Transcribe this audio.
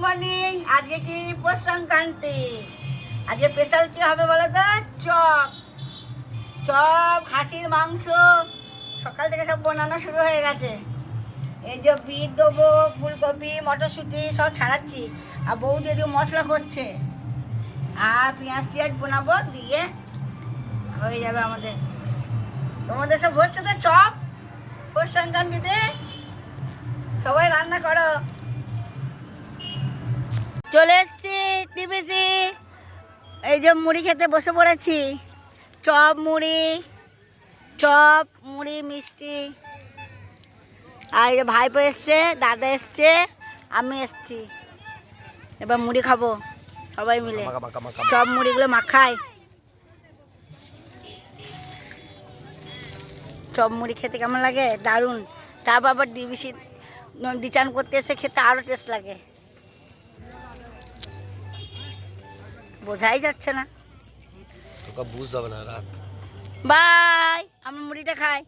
Morning. আজকে কি পৌষ সংক্রান্তি, আজকে স্পেশাল কি হবে বলো তো? চপ চপ খাসির মাংস সকাল থেকে সব বানানো শুরু হয়ে গেছে। এই যে বিট দেবো, ফুলকপি মটরশুঁটি সব ছাড়াচ্ছি, আর বৌদি এদিকে মশলা করছে, আর পেঁয়াজ টিয়াজ বানাবো, দিয়ে হয়ে যাবে আমাদের। তোমাদের সব হচ্ছে তো চপ পৌষ সংক্রান্তিতে? সবাই রান্না করো। চলে এসছি টিভিসি, এই যে মুড়ি খেতে বসে পড়েছি। চপ মুড়ি মিষ্টি। আর এই যে ভাইপো এসছে, দাদা এসছে, আমি এসছি। এবার মুড়ি খাবো সবাই মিলে। চপ মুড়িগুলো মাখাই। চপ মুড়ি খেতে কেমন লাগে? দারুণ। তারপর আবার ডিবিসি নদী চান করতে এসে খেতে আরও টেস্ট লাগে, বোঝাই যাচ্ছে না। তোকে বুঝতে হবে না, রাখ। বাই, আমি মুড়িটা খাই।